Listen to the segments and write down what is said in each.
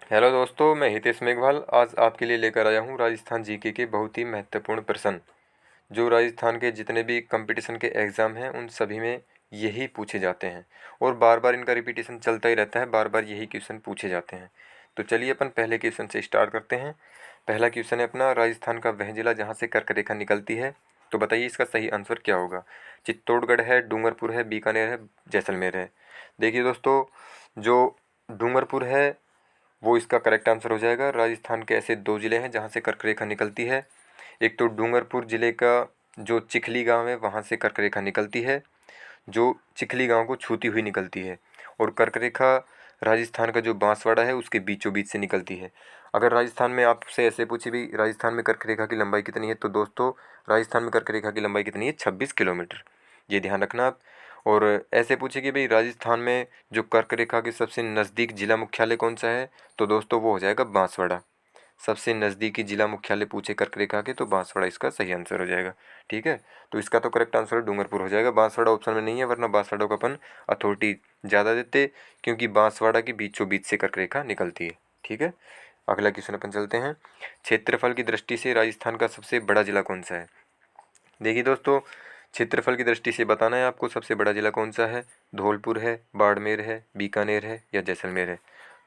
Hello दोस्तों, मैं हितेश मेघवाल आज आपके लिए लेकर आया हूँ राजस्थान जीके के बहुत ही महत्वपूर्ण प्रश्न। जो राजस्थान के जितने भी कंपटीशन के एग्ज़ाम हैं उन सभी में यही पूछे जाते हैं और बार बार इनका रिपीटेशन चलता ही रहता है, बार बार यही क्वेश्चन पूछे जाते हैं। तो चलिए अपन पहले क्वेश्चन से स्टार्ट करते हैं। पहला क्वेश्चन है अपना, राजस्थान का वह जिला जहाँ से कर्क रेखा निकलती है। तो बताइए इसका सही आंसर क्या होगा। चित्तौड़गढ़ है, डूंगरपुर है, बीकानेर है, जैसलमेर है। देखिए दोस्तों, जो डूंगरपुर है वो इसका करेक्ट आंसर हो जाएगा। राजस्थान के ऐसे दो ज़िले हैं जहाँ से कर्क रेखा निकलती है। एक तो डूंगरपुर ज़िले का जो चिखली गांव है वहाँ से कर्क रेखा निकलती है, जो चिखली गांव को छूती हुई निकलती है। और कर्क रेखा राजस्थान का जो बांसवाड़ा है उसके बीचों बीच से निकलती है। अगर राजस्थान में आपसे ऐसे पूछे भी राजस्थान में कर्क रेखा की लंबाई कितनी है, तो दोस्तों राजस्थान में कर्क रेखा की लंबाई कितनी है, 26 किलोमीटर। ये ध्यान रखना आप। और ऐसे पूछे कि भाई राजस्थान में जो कर्क रेखा के सबसे नज़दीक जिला मुख्यालय कौन सा है, तो दोस्तों वो हो जाएगा बांसवाड़ा। सबसे नज़दीकी जिला मुख्यालय पूछे कर्क रेखा के तो बांसवाड़ा इसका सही आंसर हो जाएगा। ठीक है, तो इसका तो करेक्ट आंसर डूंगरपुर हो जाएगा। बांसवाड़ा ऑप्शन में नहीं है, वरना बांसवाड़ा को अपन अथॉरिटी ज़्यादा देते, क्योंकि बांसवाड़ा की बीचों बीच से कर्क रेखा निकलती है। ठीक है, अगला क्वेश्चन अपन चलते हैं। क्षेत्रफल की दृष्टि से राजस्थान का सबसे बड़ा जिला कौन सा है। देखिए दोस्तों, क्षेत्रफल की दृष्टि से बताना है आपको सबसे बड़ा जिला कौन सा है। धौलपुर है, बाड़मेर है, बीकानेर है या जैसलमेर है।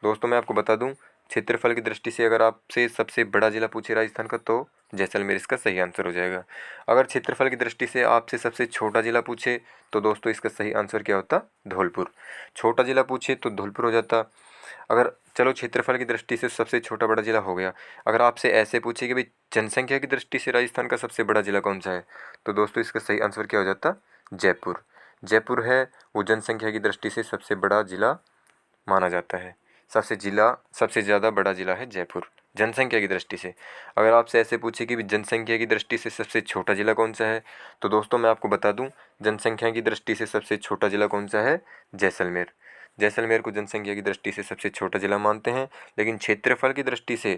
दोस्तों मैं आपको बता दूं, क्षेत्रफल की दृष्टि से अगर आपसे सबसे बड़ा जिला पूछे राजस्थान का तो जैसलमेर इसका सही आंसर हो जाएगा। अगर क्षेत्रफल की दृष्टि से आपसे सबसे छोटा जिला पूछे तो दोस्तों इसका सही आंसर क्या होता, धौलपुर। छोटा जिला पूछे तो धौलपुर हो जाता। अगर चलो क्षेत्रफल की दृष्टि से सबसे छोटा बड़ा जिला हो गया। अगर आपसे ऐसे पूछे कि भाई जनसंख्या की दृष्टि से राजस्थान का सबसे बड़ा जिला कौन सा है, तो दोस्तों इसका सही आंसर क्या हो जाता, जयपुर। जयपुर है वो जनसंख्या की दृष्टि से सबसे बड़ा जिला माना जाता है। सबसे ज़्यादा बड़ा जिला है जयपुर जनसंख्या की दृष्टि से। अगर आपसे ऐसे पूछे कि जनसंख्या की दृष्टि से सबसे छोटा जिला कौन सा है, तो दोस्तों मैं आपको बता दूं, जनसंख्या की दृष्टि से सबसे छोटा जिला कौन सा है, जैसलमेर। जैसलमेर को जनसंख्या की दृष्टि से सबसे छोटा जिला मानते हैं, लेकिन क्षेत्रफल की दृष्टि से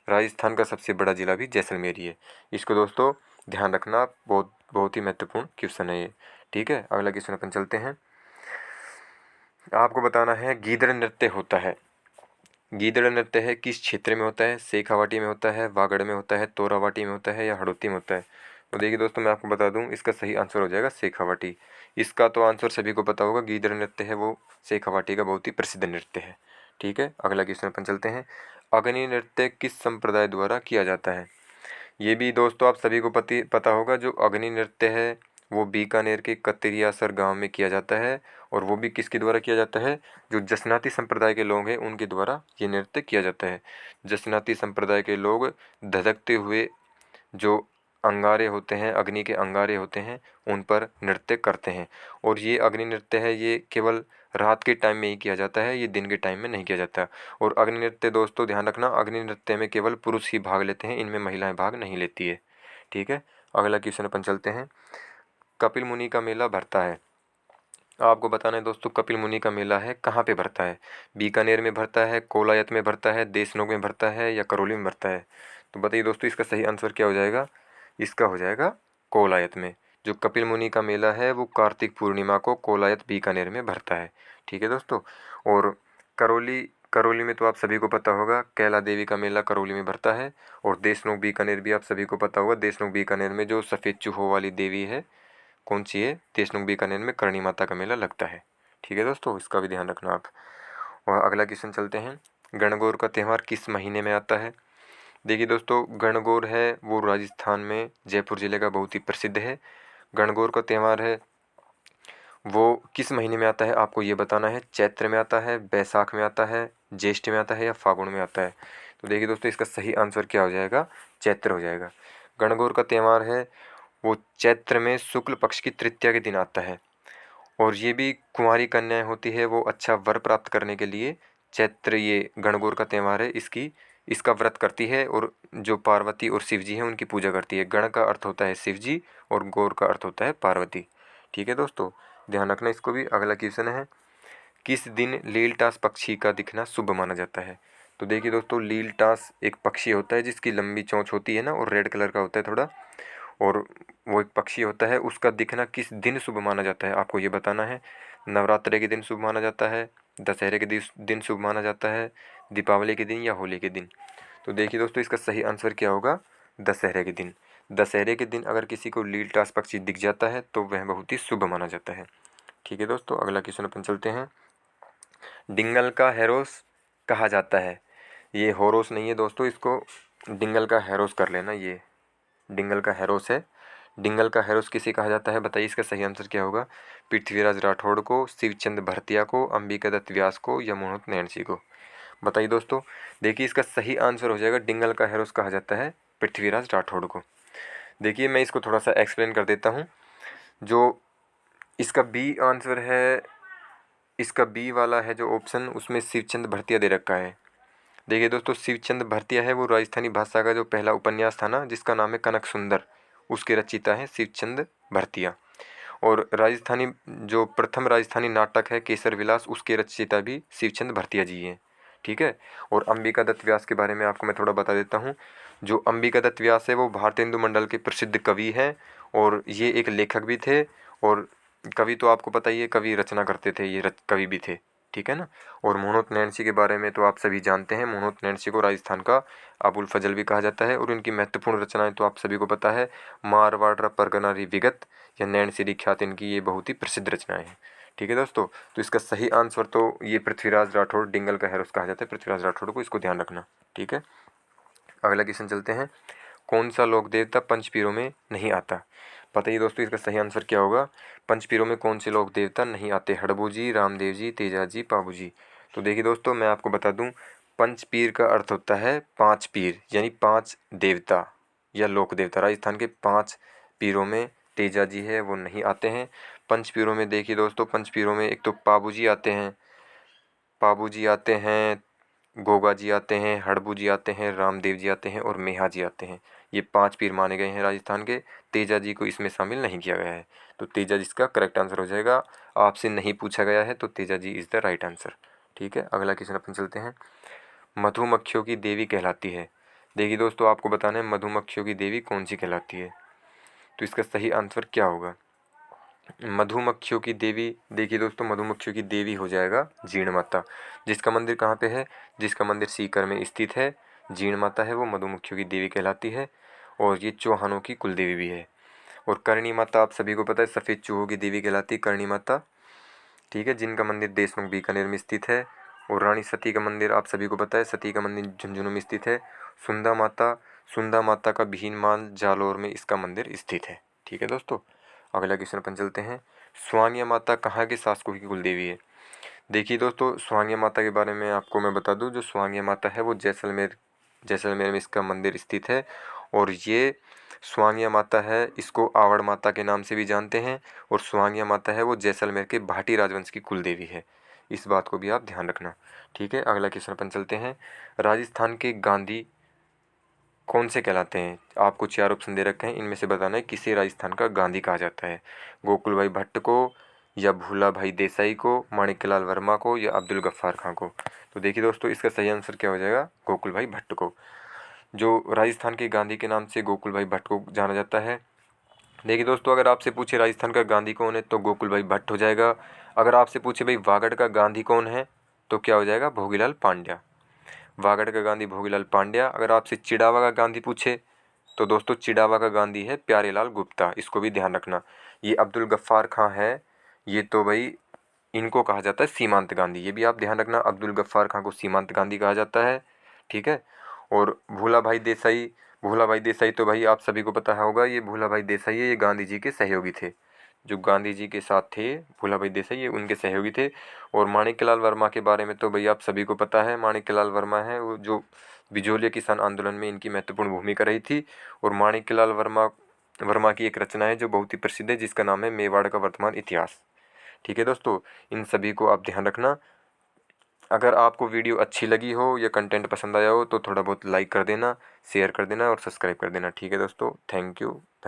राजस्थान का सबसे बड़ा जिला भी जैसलमेर ही है। इसको दोस्तों ध्यान रखना आप, बहुत बहुत ही महत्वपूर्ण क्वेश्चन है ये। ठीक है, अगला क्वेश्चन अपन चलते हैं। आपको बताना है गीदड़ नृत्य होता है। गीदड़ नृत्य है किस क्षेत्र में होता है, शेखावाटी में होता है, वागड़ में होता है, तोरावाटी में होता है या हड़ौती में होता है। तो देखिए दोस्तों मैं आपको बता दूं, इसका सही आंसर हो जाएगा शेखावाटी। इसका तो आंसर सभी को पता होगा, गीदड़ नृत्य है वो शेखावाटी का बहुत ही प्रसिद्ध नृत्य है। ठीक है, अगला क्वेश्चन अपन चलते हैं। अग्नि नृत्य किस संप्रदाय द्वारा किया जाता है। ये भी दोस्तों आप सभी को पता होगा, जो अग्नि नृत्य है वो बीकानेर के कतरियासर गांव में किया जाता है। और वो भी किसके द्वारा किया जाता है, जो जसनाती संप्रदाय के लोग हैं उनके द्वारा ये नृत्य किया जाता है। जसनाती संप्रदाय के लोग धधकते हुए जो अंगारे होते हैं, अग्नि के अंगारे होते हैं, उन पर नृत्य करते हैं। और ये अग्नि नृत्य है ये केवल रात के टाइम में ही किया जाता है, ये दिन के टाइम में नहीं किया जाता। और अग्नि नृत्य दोस्तों ध्यान रखना, अग्नि नृत्य में केवल पुरुष ही भाग लेते हैं, इनमें महिलाएं भाग नहीं लेती है। ठीक है, अगला क्वेश्चन अपन चलते हैं। कपिल मुनि का मेला भरता है। आपको बताना है दोस्तों, कपिल मुनि का मेला है कहाँ पे भरता है। बीकानेर में भरता है, कोलायत में भरता है, देशनोक में भरता है या करौली में भरता है। तो बताइए दोस्तों इसका सही आंसर क्या हो जाएगा। इसका हो जाएगा कोलायत में। जो कपिल मुनि का मेला है वो कार्तिक पूर्णिमा को कोलायत बीकानेर में भरता है। ठीक है दोस्तों। और करौली करौली में तो आप सभी को पता होगा, कैला देवी का मेला करौली में भरता है। और देशनोक बीकानेर भी आप सभी को पता होगा, देशनोक बीकानेर में जो सफ़ेद चूहों वाली देवी है कौन सी है, देशनोक बीकानेर में करणी माता का मेला लगता है। ठीक है दोस्तों, इसका भी ध्यान रखना आप। और अगला क्वेश्चन चलते हैं। गणगौर का त्यौहार किस महीने में आता है। देखिए दोस्तों, गणगौर है वो राजस्थान में जयपुर जिले का बहुत ही प्रसिद्ध है। गणगौर का त्यौहार है वो किस महीने में आता है, आपको ये बताना है। चैत्र में आता है, बैसाख में आता है, ज्येष्ठ में आता है या फागुन में आता है। तो देखिए दोस्तों इसका सही आंसर क्या हो जाएगा, चैत्र हो जाएगा। गणगौर का त्यौहार है वो चैत्र में शुक्ल पक्ष की तृतीया के दिन आता है। और ये भी कुंवारी कन्याएं होती है वो अच्छा वर प्राप्त करने के लिए चैत्र, ये गणगौर का त्यौहार है, इसका व्रत करती है। और जो पार्वती और शिव जी हैं उनकी पूजा करती है। गण का अर्थ होता है शिव जी और गौर का अर्थ होता है पार्वती। ठीक है दोस्तों, ध्यान रखना इसको भी। अगला क्वेश्चन है, किस दिन लीलटास पक्षी का दिखना शुभ माना जाता है। तो देखिए दोस्तों, लीलटास एक पक्षी होता है जिसकी लंबी चोंच होती है ना, और रेड कलर का होता है थोड़ा। और वो एक पक्षी होता है, उसका दिखना किस दिन शुभ माना जाता है, आपको ये बताना है। नवरात्रि के दिन शुभ माना जाता है, दशहरे के दिन शुभ माना जाता है, दीपावली के दिन या होली के दिन। तो देखिए दोस्तों, इसका सही आंसर क्या होगा, दशहरे के दिन। दशहरे के दिन अगर किसी को लीलटास पक्षी दिख जाता है तो वह बहुत ही शुभ माना जाता है। ठीक है दोस्तों, अगला क्वेश्चन अपन चलते हैं। डिंगल का हैरोस कहा जाता है। ये होरोस नहीं है दोस्तों, इसको डिंगल का हैरोस कर लेना। ये डिंगल का हैरोस है। डिंगल का हैरोस किसे कहा जाता है, बताइए इसका सही आंसर क्या होगा। पृथ्वीराज राठौड़ को, शिवचंद भरतिया को, अंबिका दत्त व्यास को या मोहम्मद नैन्सी को। बताइए दोस्तों। देखिए इसका सही आंसर हो जाएगा, डिंगल का हैरोस कहा जाता है पृथ्वीराज राठौड़ को। देखिए मैं इसको थोड़ा सा एक्सप्लेन कर देता हूँ। जो इसका बी आंसर है, इसका बी वाला है जो ऑप्शन, उसमें शिवचंद भरतिया दे रखा है। देखिए दोस्तों, शिवचंद भरतिया है वो राजस्थानी भाषा का जो पहला उपन्यास था ना, जिसका नाम है कनक सुंदर, उसके रचयिता हैं शिवचंद भरतिया। और राजस्थानी जो प्रथम राजस्थानी नाटक है केसर विलास, उसके रचयिता भी शिवचंद भरतिया जी हैं। ठीक है। और अंबिका दत्त व्यास के बारे में आपको मैं थोड़ा बता देता हूँ। जो अंबिका दत्त व्यास है वो भारतेंदु मंडल के प्रसिद्ध कवि हैं, और ये एक लेखक भी थे। और कवि तो आपको पता ही है, कवि रचना करते थे, ये कवि भी थे। ठीक है ना। और मोहम्मद नैन्सी के बारे में तो आप सभी जानते हैं, मोहम्मद नैन्सी को राजस्थान का अबुल फजल भी कहा जाता है। और इनकी महत्वपूर्ण रचनाएं तो आप सभी को पता है, मारवाड़ परगना विगत या नैन्सी ख्यात, इनकी ये बहुत ही प्रसिद्ध रचनाएं हैं। ठीक है दोस्तों, तो इसका सही आंसर तो ये पृथ्वीराज राठौड़, डिंगल का हैरोस कहा जाता है पृथ्वीराज राठौड़ को, इसको ध्यान रखना। ठीक है, अगला क्वेश्चन चलते हैं। कौन सा लोक देवता पंचपीरों में नहीं आता। बताइए दोस्तों इसका सही आंसर क्या होगा। पंचपीरों में कौन से लोक देवता नहीं आते, हड़बू जी, रामदेव जी, तेजा जी, पाबू जी। तो देखिए दोस्तों, मैं आपको बता दूं, पंचपीर का अर्थ होता है 5 पीर, यानी 5 देवता या लोक देवता। राजस्थान के 5 पीरों में तेजा जी है वो नहीं आते हैं। पंचपीरों में देखिए दोस्तों, पंचपीरों में एक तो पाबू जी आते हैं, पाबू जी आते हैं, गोगा जी आते हैं, हड़बू जी आते हैं, रामदेव जी आते हैं और मेहा जी आते हैं। ये 5 पीर माने गए हैं राजस्थान के। तेजा जी को इसमें शामिल नहीं किया गया है, तो तेजा जी इसका करेक्ट आंसर हो जाएगा। आपसे नहीं पूछा गया है तो Teja ji is the right answer. ठीक है, अगला क्वेश्चन अपन चलते हैं। मधुमक्खियों की देवी कहलाती है। देखिए दोस्तों, आपको बताना है मधुमक्खियों की देवी कौन सी कहलाती है। तो इसका सही आंसर क्या होगा। मधुमक्खियों की देवी, देखिए दोस्तों, मधुमक्खियों की देवी हो जाएगा जीण माता, जिसका मंदिर कहाँ पे है, जिसका मंदिर सीकर में स्थित है। जीण माता है वो मधुमक्खियों की देवी कहलाती है, और ये चौहानों की कुल देवी भी है। और करणी माता आप सभी को पता है सफ़ेद चूहों की देवी कहलाती है करणी माता। ठीक है, जिनका मंदिर देशमुख बीकानेर में स्थित है। और रानी सती का मंदिर आप सभी को पता है, सती का मंदिर झुंझुनू में स्थित है। सुंदा माता का भीनमाल जालौर में इसका मंदिर स्थित है। ठीक है दोस्तों, अगला क्वेश्चन अपन चलते हैं। स्वांग्या माता कहाँ के शासकों की कुल देवी है। देखिए दोस्तों, स्वांग्या माता के बारे में आपको मैं बता दूं, जो स्वांग्या माता है वो जैसलमेर में इसका मंदिर स्थित है। और ये स्वांग्या माता है, इसको आवड़ माता के नाम से भी जानते हैं। और स्वांग्या माता है वो जैसलमेर के भाटी राजवंश की कुल देवी है, इस बात को भी आप ध्यान रखना। ठीक है, अगला क्वेश्चन अपन चलते हैं। राजस्थान के गांधी कौन से कहलाते हैं। आपको 4 ऑप्शन दे रखे हैं, इनमें से बताना है किसे राजस्थान का गांधी कहा जाता है। गोकुल भाई भट्ट को, या भूला भाई देसाई को, माणिक्यलाल वर्मा को, या अब्दुल गफ्फार खां को। तो देखिए दोस्तों, इसका सही आंसर क्या हो जाएगा, गोकुल भाई भट्ट को। जो राजस्थान के गांधी के नाम से गोकुल भाई भट्ट को जाना जाता है। देखिए दोस्तों, अगर आपसे पूछे राजस्थान का गांधी कौन है तो गोकुल भाई भट्ट हो जाएगा। अगर आपसे पूछे भाई वागड़ का गांधी कौन है तो क्या हो जाएगा, भोगीलाल पांड्या। वागड़ का गांधी भोगीलाल पांड्या। अगर आपसे चिड़ावा का गांधी पूछे तो दोस्तों चिड़ावा का गांधी है प्यारेलाल गुप्ता, इसको भी ध्यान रखना। ये अब्दुल गफ्फार खां है, ये तो भाई इनको कहा जाता है सीमांत गांधी, ये भी आप ध्यान रखना, अब्दुल गफ्फार खां को सीमांत गांधी कहा जाता है। ठीक है। और भूला भाई देसाई तो भाई आप सभी को पता होगा, ये भूला भाई देसाई है, ये गांधी जी के सहयोगी थे। जो गांधी जी के साथ थे भूला भाई देसाई, ये उनके सहयोगी थे। और माणिक्यलाल वर्मा के बारे में तो भाई आप सभी को पता है, माणिक्यलाल वर्मा है वो जो बिजोलिया किसान आंदोलन में इनकी महत्वपूर्ण भूमिका रही थी। और माणिक्यलाल वर्मा की एक रचना है जो बहुत ही प्रसिद्ध है, जिसका नाम है मेवाड़ का वर्तमान इतिहास। ठीक है दोस्तों, इन सभी को आप ध्यान रखना। अगर आपको वीडियो अच्छी लगी हो या कंटेंट पसंद आया हो तो थोड़ा बहुत लाइक कर देना, शेयर कर देना और सब्सक्राइब कर देना। ठीक है दोस्तों, थैंक यू।